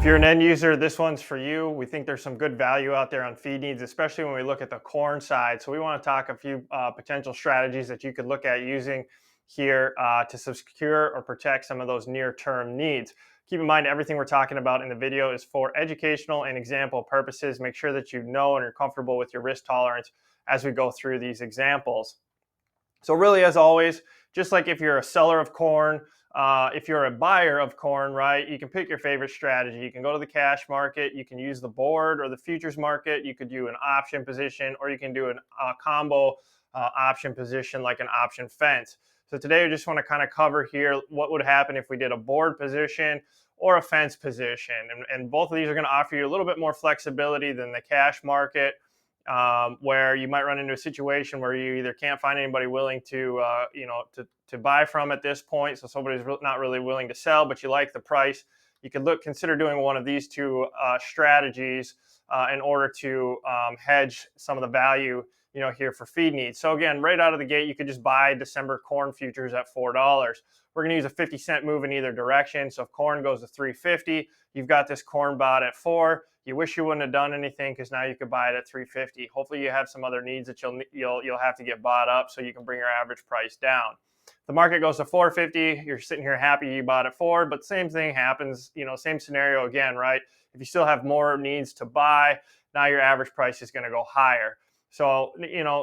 you're an end user, this one's for you. We think there's some good value out there on feed needs, especially when we look at the corn side. So we want to talk a few potential strategies that you could look at using here to secure or protect some of those near-term needs. Keep in mind, everything we're talking about in the video is for educational and example purposes. Make sure that you know and you're comfortable with your risk tolerance as we go through these examples. So really, as always, just like if you're a seller of corn, if you're a buyer of corn, right, you can pick your favorite strategy. You can go to the cash market, you can use the board or the futures market, you could do an option position, or you can do a combo option position like an option fence. So today I just want to kind of cover here what would happen if we did a board position or a fence position. And both of these are going to offer you a little bit more flexibility than the cash market, where you might run into a situation where you either can't find anybody willing to buy from at this point, so somebody's not really willing to sell, but you like the price. You could consider doing one of these two strategies in order to hedge some of the value here for feed needs. So again, right out of the gate, you could just buy December corn futures at $4. We're going to use a 50-cent move in either direction. So if corn goes to $3.50, you've got this corn bought at $4. You wish you wouldn't have done anything because now you could buy it at $3.50. Hopefully you have some other needs that you'll have to get bought up so you can bring your average price down. The market goes to $4.50, you're sitting here happy you bought at $4, but same thing happens, same scenario again, right? If you still have more needs to buy, now your average price is going to go higher. So,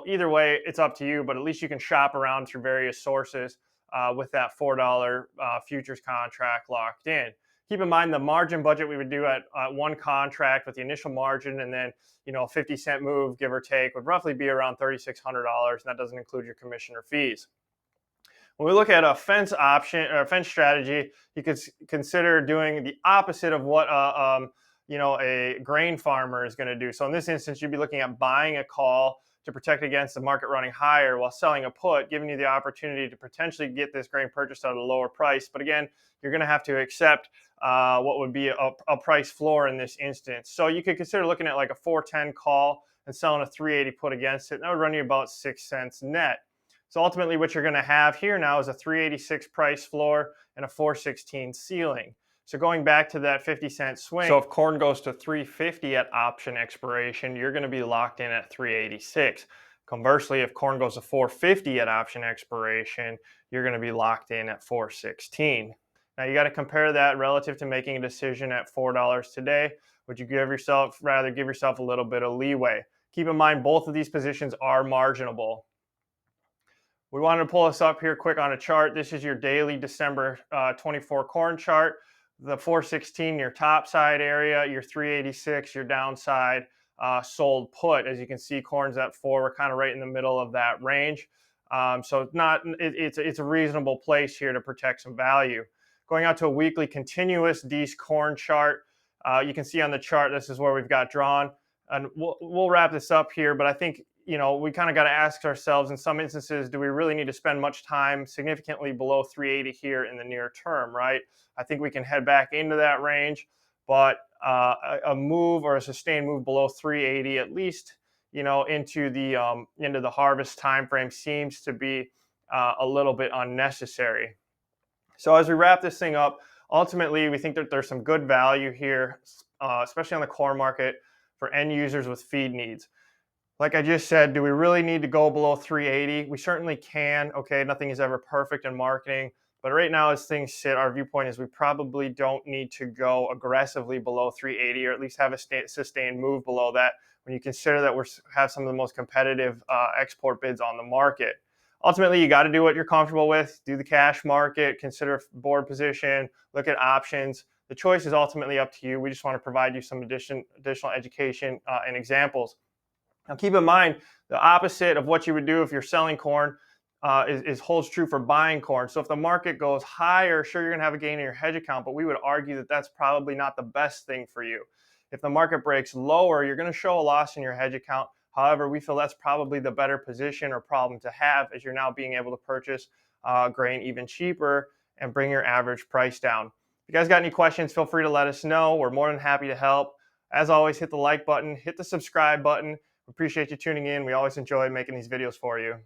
either way, it's up to you, but at least you can shop around through various sources with that $4 futures contract locked in. Keep in mind the margin budget we would do at one contract with the initial margin, and then a 50-cent move, give or take, would roughly be around $3,600, and that doesn't include your commission or fees. When we look at a fence option or a fence strategy, you could consider doing the opposite of what a grain farmer is going to do. So in this instance, you'd be looking at buying a call to protect against the market running higher while selling a put, giving you the opportunity to potentially get this grain purchased at a lower price. But again, you're going to have to accept what would be a price floor in this instance. So you could consider looking at like a 410 call and selling a 380 put against it. And that would run you about 6 cents net. So ultimately what you're going to have here now is a 386 price floor and a 416 ceiling. So going back to that 50-cent swing, so if corn goes to $3.50 at option expiration, you're going to be locked in at $3.86. Conversely, if corn goes to $4.50 at option expiration, you're going to be locked in at $4.16. Now you got to compare that relative to making a decision at $4 today. Would you rather give yourself a little bit of leeway? Keep in mind both of these positions are marginable. We wanted to pull this up here quick on a chart. This is your daily December 24 corn chart. The 416, your top side area, your 386, your downside sold put. As you can see, corn's at 4. We're kind of right in the middle of that range. So it's a reasonable place here to protect some value. Going out to a weekly continuous D's corn chart, you can see on the chart, this is where we've got drawn. And we'll wrap this up here, but I think we kind of got to ask ourselves in some instances, do we really need to spend much time significantly below 380 here in the near term, right? I think we can head back into that range, but a move or a sustained move below 380, at least, into the harvest time frame seems to be a little bit unnecessary. So as we wrap this thing up, ultimately, we think that there's some good value here, especially on the corn market for end users with feed needs. Like I just said, do we really need to go below 380? We certainly can. Okay, nothing is ever perfect in marketing. But right now, as things sit, our viewpoint is we probably don't need to go aggressively below 380, or at least have a sustained move below that when you consider that we have some of the most competitive export bids on the market. Ultimately, you got to do what you're comfortable with. Do the cash market, consider board position, look at options. The choice is ultimately up to you. We just want to provide you some additional education and examples. Now, keep in mind, the opposite of what you would do if you're selling corn holds true for buying corn. So if the market goes higher, sure, you're going to have a gain in your hedge account, but we would argue that that's probably not the best thing for you. If the market breaks lower, you're going to show a loss in your hedge account. However, we feel that's probably the better position or problem to have, as you're now being able to purchase grain even cheaper and bring your average price down. If you guys got any questions, feel free to let us know. We're more than happy to help. As always, hit the like button, hit the subscribe button. We appreciate you tuning in. We always enjoy making these videos for you.